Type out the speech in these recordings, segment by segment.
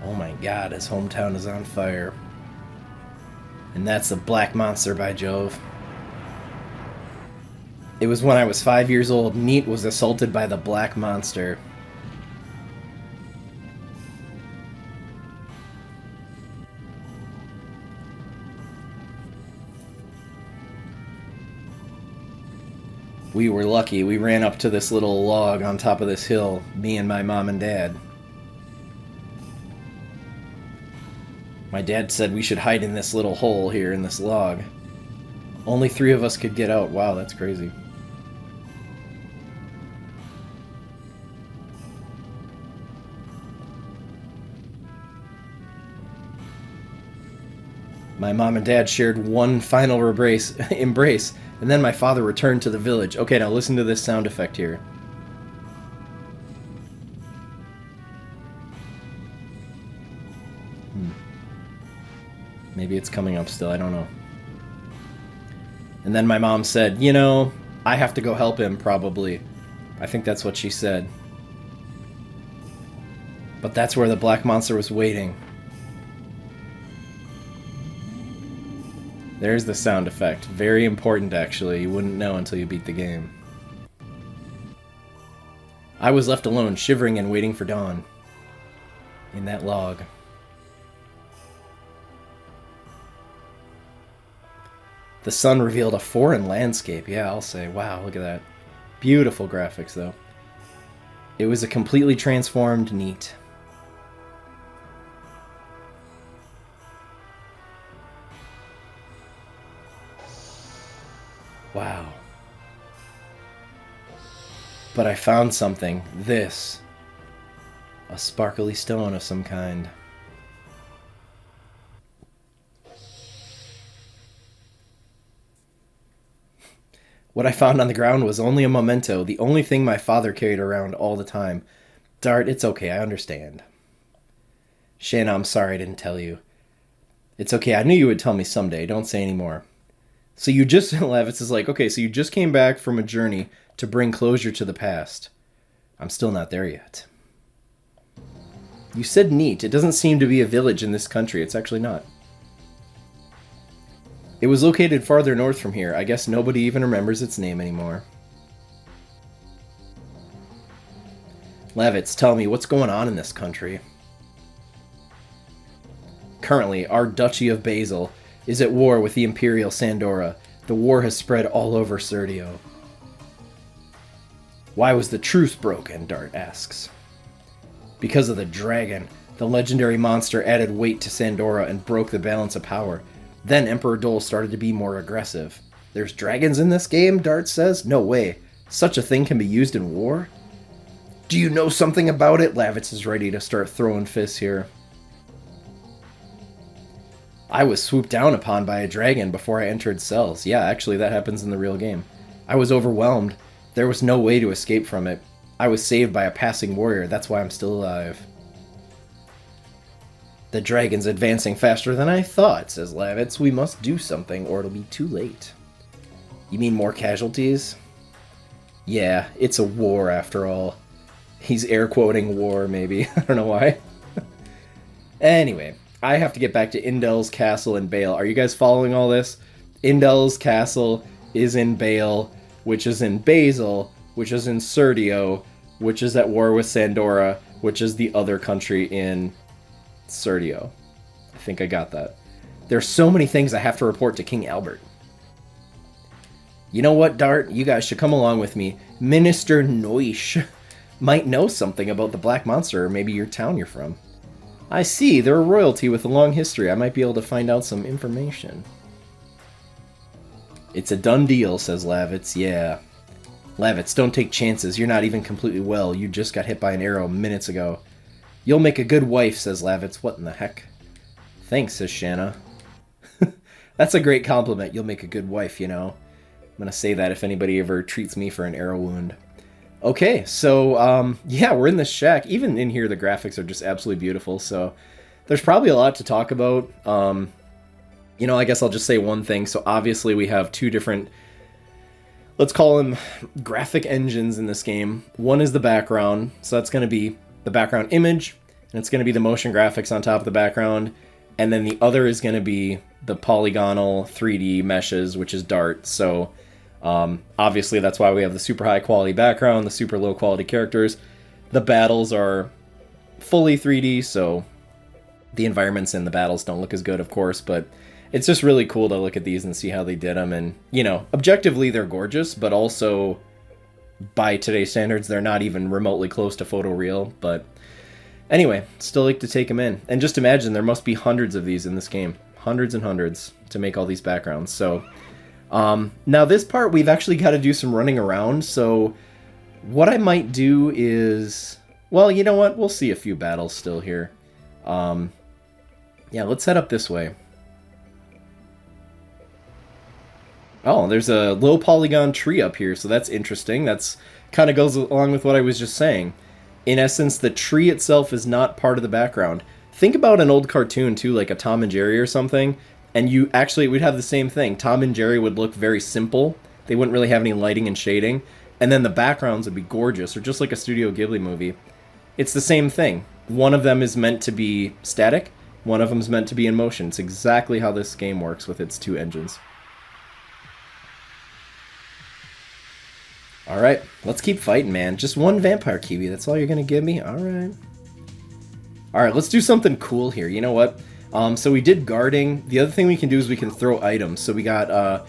Oh my god, his hometown is on fire. And that's the Black Monster, by Jove. It was when I was 5 years old. Neat was assaulted by the Black Monster. We were lucky. We ran up to this little log on top of this hill, me and my mom and dad. My dad said we should hide in this little hole here in this log. Only 3 of us could get out. Wow, that's crazy. My mom and dad shared one final embrace, and then my father returned to the village. Okay, now listen to this sound effect here. Maybe it's coming up still, I don't know. And then my mom said, you know, I have to go help him, probably. I think that's what she said. But that's where the Black Monster was waiting. There's the sound effect. Very important, actually. You wouldn't know until you beat the game. I was left alone, shivering and waiting for dawn. In that log. The sun revealed a foreign landscape. Yeah, I'll say. Wow, look at that. Beautiful graphics, though. It was a completely transformed Neat. Wow. But I found something. This. A sparkly stone of some kind. What I found on the ground was only a memento, the only thing my father carried around all the time. Dart, it's okay, I understand. Shanna, I'm sorry I didn't tell you. It's okay, I knew you would tell me someday, don't say any more. So you just, Lavitz is like, okay, so you just came back from a journey to bring closure to the past. I'm still not there yet. You said Neat. It doesn't seem to be a village in this country. It's actually not. It was located farther north from here. I guess nobody even remembers its name anymore. Lavitz, tell me, what's going on in this country? Currently, our Duchy of Basil is at war with the Imperial Sandora. The war has spread all over Serdio. Why was the truce broken? Dart asks. Because of the dragon. The legendary monster added weight to Sandora and broke the balance of power. Then Emperor Dole started to be more aggressive. There's dragons in this game, Dart says? No way. Such a thing can be used in war? Do you know something about it? Lavitz is ready to start throwing fists here. I was swooped down upon by a dragon before I entered cells. Yeah, actually that happens in the real game. I was overwhelmed. There was no way to escape from it. I was saved by a passing warrior. That's why I'm still alive. The dragon's advancing faster than I thought, says Lavitz. We must do something or it'll be too late. You mean more casualties? Yeah, it's a war after all. He's air quoting war, maybe. I don't know why. Anyway, I have to get back to Indel's castle in Bale. Are you guys following all this? Indel's castle is in Bale, which is in Basil, which is in Serdio, which is at war with Sandora, which is the other country in Serdio. I think I got that. There's so many things I have to report to King Albert. You know what, Dart? You guys should come along with me. Minister Noish might know something about the Black Monster, or maybe your town you're from. I see, they're a royalty with a long history. I might be able to find out some information. It's a done deal, says Lavitz. Yeah. Lavitz, don't take chances. You're not even completely well. You just got hit by an arrow minutes ago. You'll make a good wife, says Lavitz. What in the heck? Thanks, says Shanna. That's a great compliment. You'll make a good wife, you know. I'm gonna say that if anybody ever treats me for an arrow wound. Okay, so, yeah, we're in this shack. Even in here, the graphics are just absolutely beautiful, so there's probably a lot to talk about. You know, I guess I'll just say one thing. So obviously we have two different, let's call them graphic engines in this game. One is the background, so that's going to be the background image, and it's going to be the motion graphics on top of the background, and then the other is going to be the polygonal 3D meshes, which is Dart. So obviously that's why we have the super high quality background, the super low quality characters. The battles are fully 3D, so the environments in the battles don't look as good, of course, but it's just really cool to look at these and see how they did them. And, you know, objectively they're gorgeous, but also by today's standards, they're not even remotely close to photoreal. But anyway, still like to take them in. And just imagine there must be hundreds of these in this game. Hundreds and hundreds to make all these backgrounds. So now this part, we've actually got to do some running around. So what I might do is, well, you know what? We'll see a few battles still here. Yeah, let's head up this way. Oh, there's a low polygon tree up here, so that's interesting. That's kind of goes along with what I was just saying. In essence, the tree itself is not part of the background. Think about an old cartoon, too, like a Tom and Jerry or something, and you actually would have the same thing. Tom and Jerry would look very simple. They wouldn't really have any lighting and shading, and then the backgrounds would be gorgeous, or just like a Studio Ghibli movie. It's the same thing. One of them is meant to be static, one of them is meant to be in motion. It's exactly how this game works with its two engines. Alright, let's keep fighting, man. Just one vampire kiwi, that's all you're gonna give me? Alright. Alright, let's do something cool here. You know what? So we did guarding. The other thing we can do is we can throw items. So we got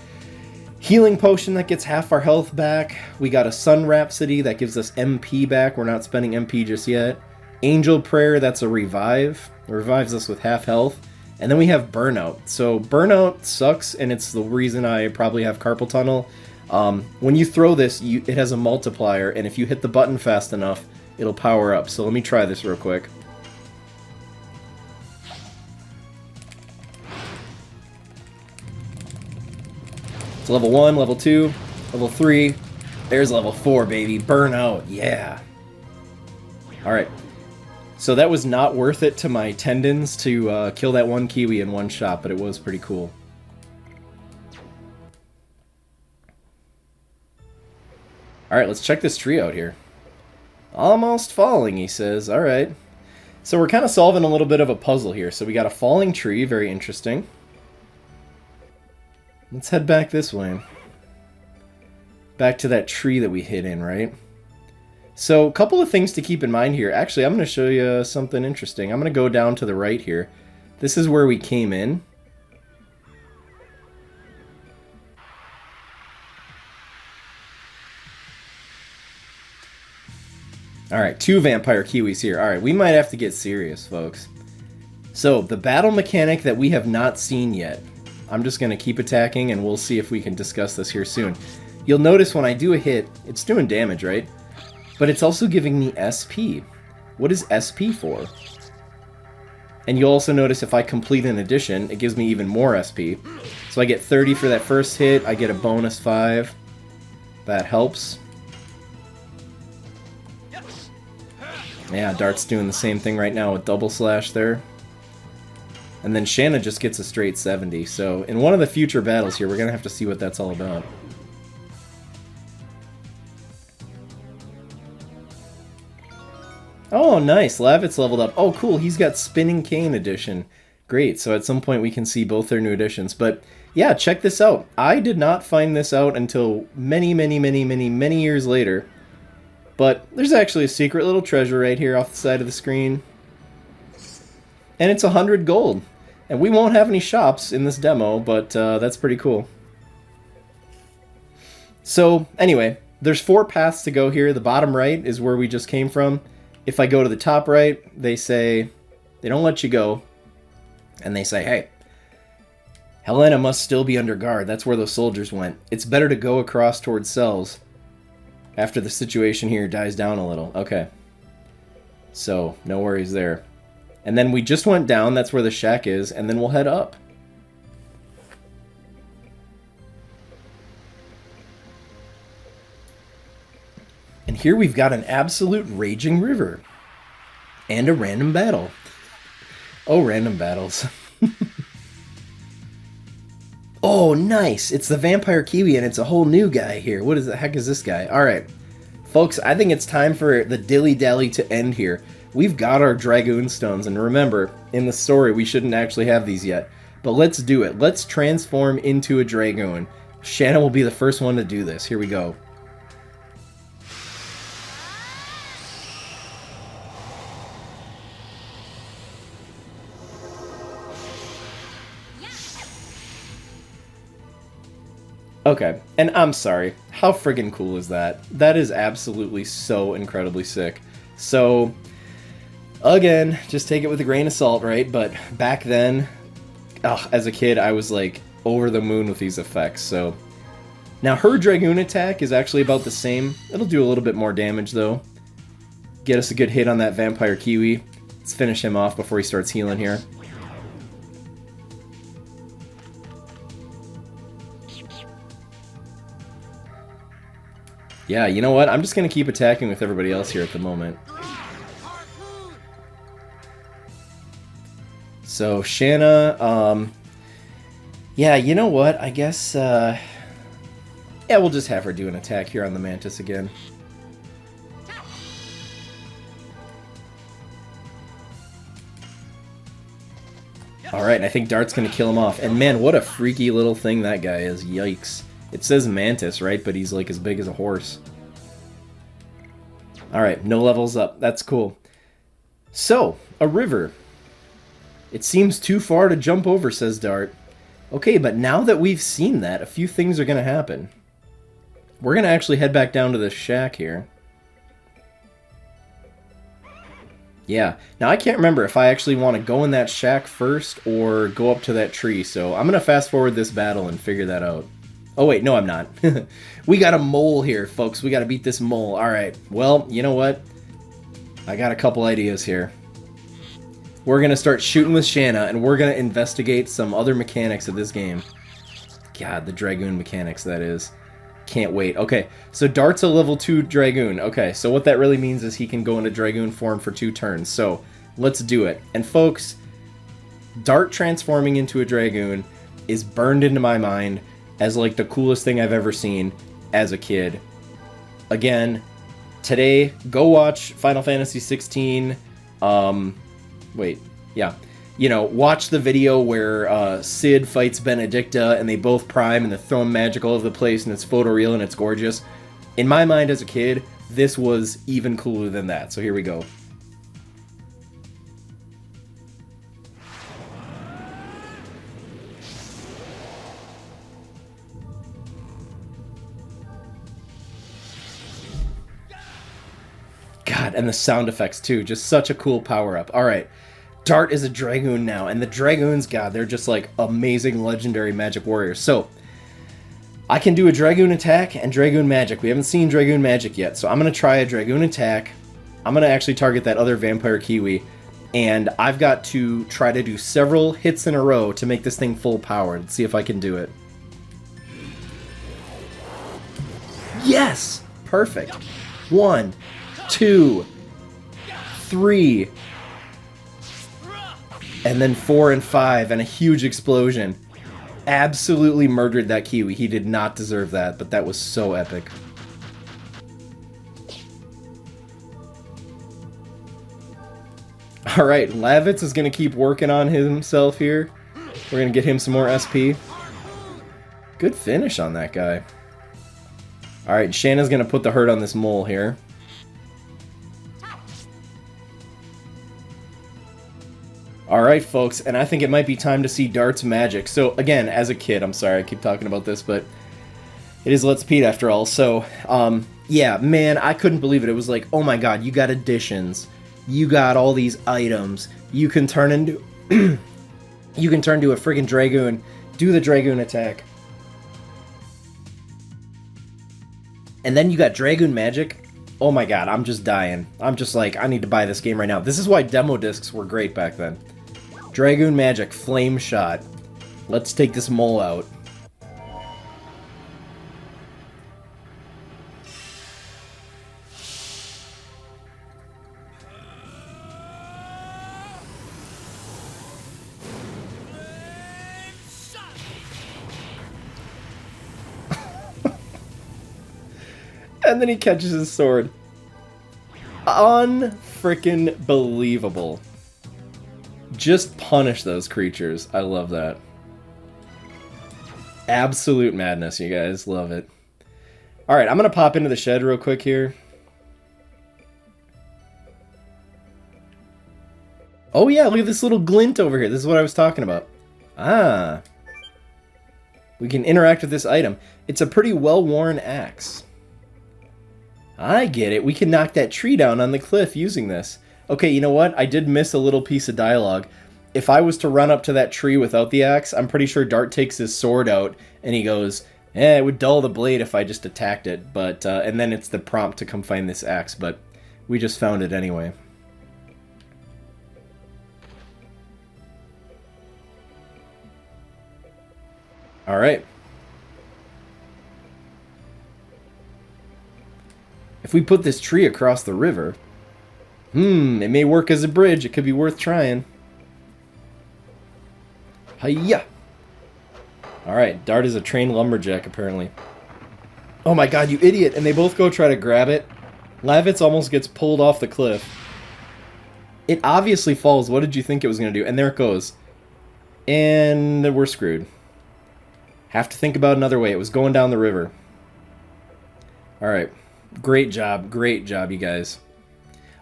healing potion that gets half our health back. We got a Sun Rhapsody that gives us MP back. We're not spending MP just yet. Angel Prayer, that's a revive. It revives us with half health. And then we have Burnout. So Burnout sucks, and it's the reason I probably have Carpal Tunnel. When you throw this, it has a multiplier, and if you hit the button fast enough, it'll power up. So let me try this real quick. It's level 1, level 2, level 3. There's level 4, baby. Burnout, yeah. Alright. So that was not worth it to my tendons to kill that one kiwi in one shot, but it was pretty cool. Alright, let's check this tree out here. Almost falling, he says. Alright. So we're kind of solving a little bit of a puzzle here. So we got a falling tree, very interesting. Let's head back this way. Back to that tree that we hid in, right? So a couple of things to keep in mind here. Actually, I'm going to show you something interesting. I'm going to go down to the right here. This is where we came in. Alright, 2 vampire kiwis here. Alright, we might have to get serious, folks. So, the battle mechanic that we have not seen yet. I'm just going to keep attacking, and we'll see if we can discuss this here soon. You'll notice when I do a hit, it's doing damage, right? But it's also giving me SP. What is SP for? And you'll also notice if I complete an addition, it gives me even more SP. So I get 30 for that first hit, I get a bonus 5. That helps. Yeah, Dart's doing the same thing right now with double slash there. And then Shanna just gets a straight 70. So in one of the future battles here, we're going to have to see what that's all about. Oh, nice. Lavit's leveled up. Oh, cool. He's got Spinning Cane edition. Great. So at some point we can see both their new editions. But yeah, check this out. I did not find this out until many years later. But there's actually a secret little treasure right here off the side of the screen. And it's 100 gold. And we won't have any shops in this demo, but that's pretty cool. So, anyway, there's 4 paths to go here. The bottom right is where we just came from. If I go to the top right, they say, they don't let you go. And they say, hey, Helena must still be under guard. That's where those soldiers went. It's better to go across towards cells after the situation here dies down a little. Okay. So, no worries there. And then we just went down, that's where the shack is, and then we'll head up. And here we've got an absolute raging river. And a random battle. Oh, random battles. Oh, nice! It's the Vampire Kiwi, and it's a whole new guy here. What the heck is this guy? Alright. Folks, I think it's time for the dilly-dally to end here. We've got our Dragoon stones, and remember, in the story, we shouldn't actually have these yet. But let's do it. Let's transform into a Dragoon. Shanna will be the first one to do this. Here we go. Okay, and I'm sorry. How friggin' cool is that? That is absolutely so incredibly sick. So, again, just take it with a grain of salt, right? But back then, as a kid, I was like over the moon with these effects. So now her Dragoon attack is actually about the same. It'll do a little bit more damage though. Get us a good hit on that Vampire Kiwi. Let's finish him off before he starts healing here. Yeah, you know what? I'm just going to keep attacking with everybody else here at the moment. So, Shanna, yeah, you know what? I guess, yeah, we'll just have her do an attack here on the Mantis again. Alright, and I think Dart's going to kill him off. And man, what a freaky little thing that guy is. Yikes. It says Mantis, right? But he's like as big as a horse. Alright, no levels up. That's cool. So, a river. It seems too far to jump over, says Dart. Okay, but now that we've seen that, a few things are going to happen. We're going to actually head back down to this shack here. Yeah. Now, I can't remember if I actually want to go in that shack first or go up to that tree, so I'm going to fast forward this battle and figure that out. Oh, wait, no, I'm not. We got a mole here, folks. We got to beat this mole. All right. Well, you know what? I got a couple ideas here. We're going to start shooting with Shanna, and we're going to investigate some other mechanics of this game. God, the Dragoon mechanics, that is. Can't wait. Okay, so Dart's a level 2 Dragoon. Okay, so what that really means is he can go into Dragoon form for 2 turns. So, let's do it. And folks, Dart transforming into a Dragoon is burned into my mind as like the coolest thing I've ever seen as a kid. Again, today, go watch Final Fantasy 16. Wait, yeah. You know, watch the video where Cid fights Benedicta and they both prime and they're throwing magic all over the place and it's photoreal and it's gorgeous. In my mind as a kid, this was even cooler than that. So here we go. God, and the sound effects too. Just such a cool power-up. Alright. Dart is a Dragoon now, and the Dragoons, God, they're just like amazing legendary magic warriors. So, I can do a Dragoon attack and Dragoon magic. We haven't seen Dragoon magic yet, so I'm going to try a Dragoon attack. I'm going to actually target that other Vampire Kiwi, and I've got to try to do several hits in a row to make this thing full powered. Let's see if I can do it. Yes! Perfect. 1, 2, 3... and then 4 and 5, and a huge explosion. Absolutely murdered that Kiwi. He did not deserve that, but that was so epic. Alright, Lavitz is going to keep working on himself here. We're going to get him some more SP. Good finish on that guy. Alright, Shanna's going to put the hurt on this mole here. Alright, folks, and I think it might be time to see Dart's magic. So, again, as a kid, I'm sorry I keep talking about this, but it is Let's Pete after all. So, yeah, man, I couldn't believe it. It was like, oh my god, you got additions. You got all these items. You can turn into... you can turn to a friggin' Dragoon. Do the Dragoon attack. And then you got Dragoon magic. Oh my god, I'm just dying. I'm just like, I need to buy this game right now. This is why demo discs were great back then. Dragoon magic, flame shot. Let's take this mole out. And then he catches his sword. Unfreaking believable. Just punish those creatures. I love that. Absolute madness, you guys. Love it. Alright, I'm going to pop into the shed real quick here. Oh yeah, look at this little glint over here. This is what I was talking about. Ah. We can interact with this item. It's a pretty well-worn axe. I get it. We can knock that tree down on the cliff using this. Okay, you know what? I did miss a little piece of dialogue. If I was to run up to that tree without the axe, I'm pretty sure Dart takes his sword out and he goes, it would dull the blade if I just attacked it. But and then it's the prompt to come find this axe, but we just found it anyway. Alright. If we put this tree across the river, it may work as a bridge. It could be worth trying. Hiya! Alright, Dart is a trained lumberjack, apparently. Oh my god, you idiot! And they both go try to grab it. Lavitz almost gets pulled off the cliff. It obviously falls. What did you think it was going to do? And there it goes. And we're screwed. Have to think about another way. It was going down the river. Alright. Great job, you guys.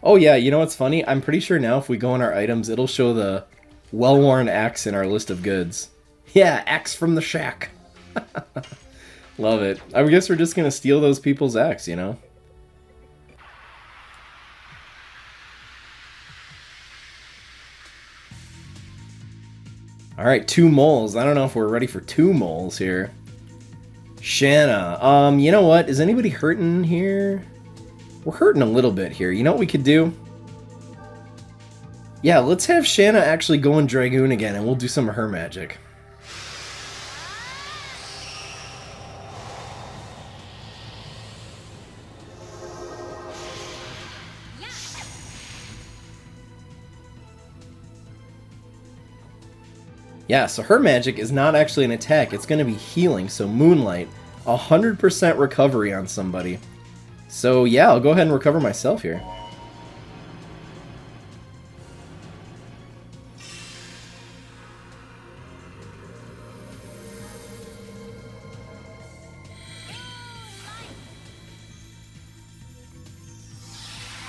Oh yeah, you know what's funny? I'm pretty sure now if we go in our items, it'll show the well-worn axe in our list of goods. Yeah, axe from the shack. Love it. I guess we're just gonna steal those people's axe, you know? Alright, 2 moles. I don't know if we're ready for 2 moles here. Shanna. You know what? Is anybody hurting here? We're hurting a little bit here. You know what we could do? Yeah, let's have Shanna actually go in Dragoon again, and we'll do some of her magic. Yeah, so her magic is not actually an attack, it's going to be healing, so Moonlight. 100% recovery on somebody. So yeah, I'll go ahead and recover myself here.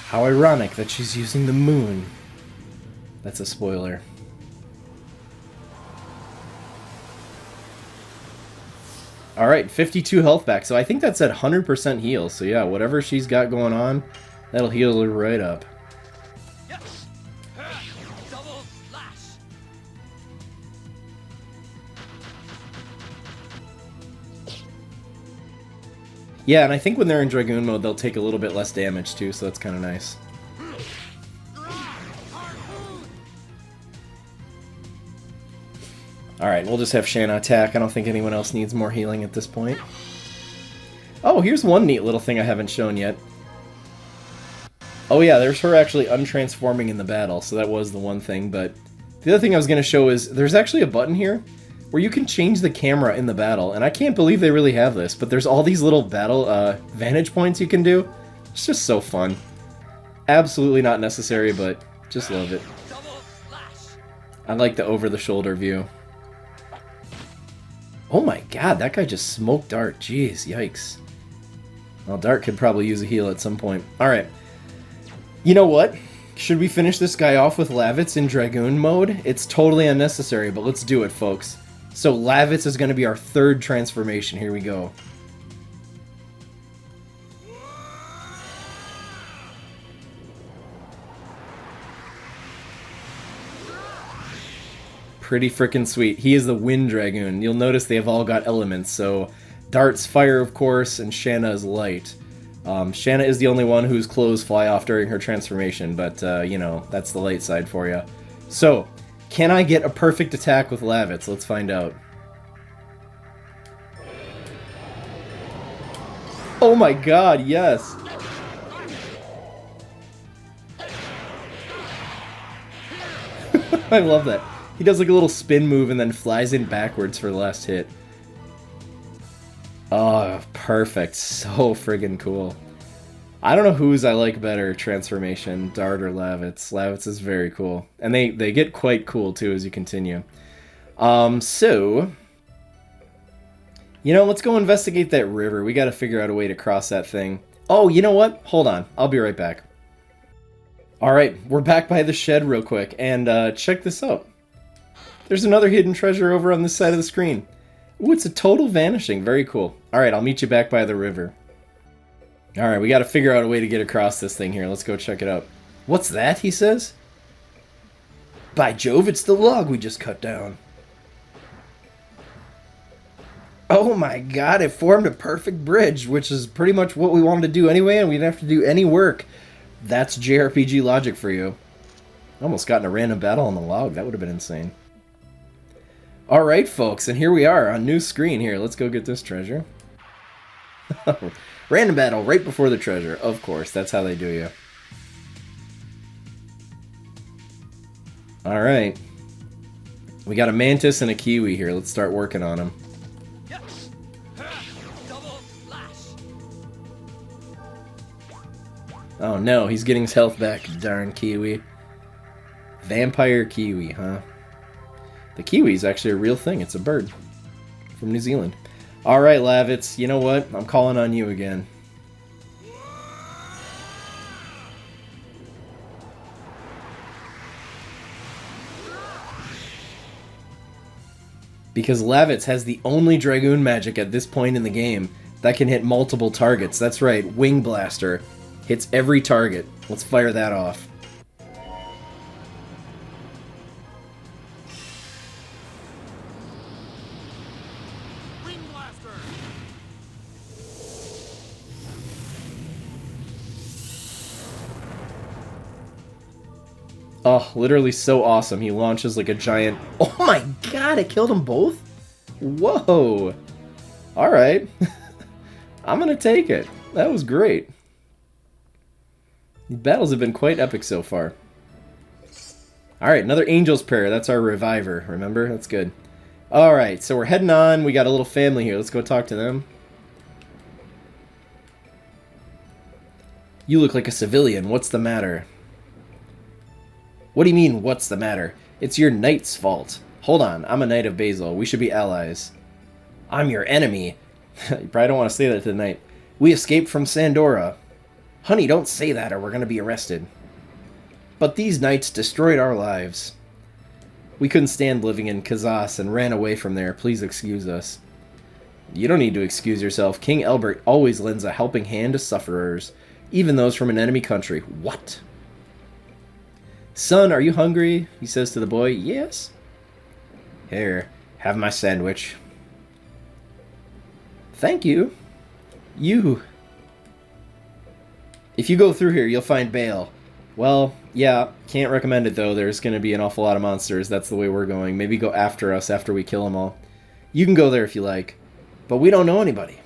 How ironic that she's using the moon. That's a spoiler. Alright, 52 health back, so I think that's at 100% heal, so yeah, whatever she's got going on, that'll heal her right up. Yes. Double slash. Yeah, and I think when they're in Dragoon mode, they'll take a little bit less damage too, so that's kind of nice. Alright, we'll just have Shanna attack. I don't think anyone else needs more healing at this point. Oh, here's one neat little thing I haven't shown yet. Oh yeah, there's her actually untransforming in the battle, so that was the one thing, but the other thing I was going to show is there's actually a button here where you can change the camera in the battle, and I can't believe they really have this, but there's all these little battle vantage points you can do. It's just so fun. Absolutely not necessary, but just love it. I like the over-the-shoulder view. Oh my god, that guy just smoked Dart. Jeez, yikes. Well, Dart could probably use a heal at some point. Alright. You know what? Should we finish this guy off with Lavitz in Dragoon mode? It's totally unnecessary, but let's do it, folks. So Lavitz is going to be our 3rd transformation. Here we go. Pretty freaking sweet. He is the Wind Dragoon. You'll notice they have all got elements, so Dart's fire, of course, and Shanna is light. Shanna is the only one whose clothes fly off during her transformation, but, you know, that's the light side for you. So, can I get a perfect attack with Lavitz? Let's find out. Oh my god, yes! I love that. He does like a little spin move and then flies in backwards for the last hit. Oh, perfect. So friggin' cool. I don't know whose I like better transformation, Dart or Lavitz. Lavitz is very cool. And they get quite cool, too, as you continue. So... You know, let's go investigate that river. We gotta figure out a way to cross that thing. Oh, you know what? Hold on. I'll be right back. Alright, we're back by the shed real quick, and check this out. There's another hidden treasure over on this side of the screen. Ooh, it's a total vanishing. Very cool. Alright, I'll meet you back by the river. Alright, we gotta figure out a way to get across this thing here. Let's go check it out. What's that, he says? By Jove, it's the log we just cut down. Oh my god, it formed a perfect bridge, which is pretty much what we wanted to do anyway, and we didn't have to do any work. That's JRPG logic for you. Almost got in a random battle on the log. That would have been insane. Alright, folks, and here we are on new screen here. Let's go get this treasure. Random battle right before the treasure. Of course, that's how they do you. Alright. We got a mantis and a kiwi here. Let's start working on them. Oh no, he's getting his health back, darn kiwi. Vampire kiwi, huh? The kiwi is actually a real thing. It's a bird from New Zealand. Alright, Lavitz, you know what? I'm calling on you again. Because Lavitz has the only Dragoon magic at this point in the game that can hit multiple targets. That's right, Wing Blaster. Hits every target. Let's fire that off. Wing Blaster. Oh, literally so awesome. He launches like a giant... Oh my god, it killed them both? Whoa. Alright. I'm gonna take it. That was great. The battles have been quite epic so far. Alright, another Angel's Prayer. That's our reviver, remember? That's good. Alright, so we're heading on. We got a little family here. Let's go talk to them. You look like a civilian. What's the matter? What do you mean, what's the matter? It's your knight's fault. Hold on, I'm a knight of Basil. We should be allies. I'm your enemy. You probably don't want to say that to the knight. We escaped from Sandora. Honey, don't say that or we're going to be arrested. But these knights destroyed our lives. We couldn't stand living in Kazas and ran away from there. Please excuse us. You don't need to excuse yourself. King Albert always lends a helping hand to sufferers, even those from an enemy country. What? Son, are you hungry? He says to the boy. Yes. Here, have my sandwich. Thank you. If you go through here, you'll find Bale. Well, yeah, can't recommend it though. There's going to be an awful lot of monsters. That's the way we're going. Maybe go after us after we kill them all. You can go there if you like. But we don't know anybody.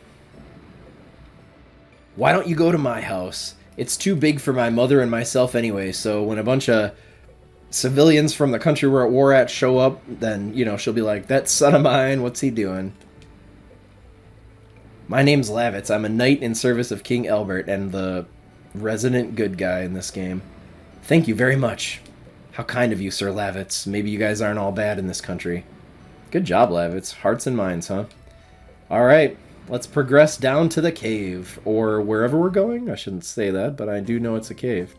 Why don't you go to my house? It's too big for my mother and myself anyway, so when a bunch of civilians from the country we're at war at show up, then, you know, she'll be like, that son of mine, what's he doing? My name's Lavitz. I'm a knight in service of King Albert and the resident good guy in this game. Thank you very much. How kind of you, Sir Lavitz. Maybe you guys aren't all bad in this country. Good job, Lavitz. Hearts and minds, huh? Alright, let's progress down to the cave. Or wherever we're going? I shouldn't say that, but I do know it's a cave.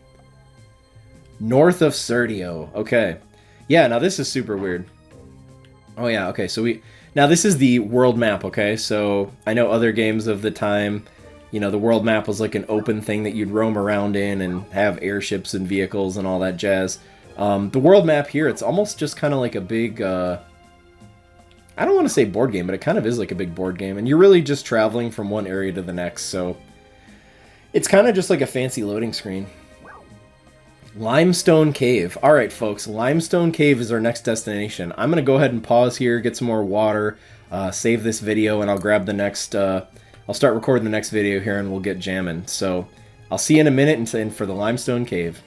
North of Serdio. Okay. Yeah, now this is super weird. Oh yeah, okay, so now this is the world map, okay? So I know other games of the time, you know, the world map was like an open thing that you'd roam around in and have airships and vehicles and all that jazz. The world map here, it's almost just kind of like a big, I don't want to say board game, but it kind of is like a big board game. And you're really just traveling from one area to the next, so it's kind of just like a fancy loading screen. Limestone Cave. Alright, folks, Limestone Cave is our next destination. I'm going to go ahead and pause here, get some more water, save this video, and I'll grab the next, I'll start recording the next video here and we'll get jamming. So, I'll see you in a minute and for the Limestone Cave.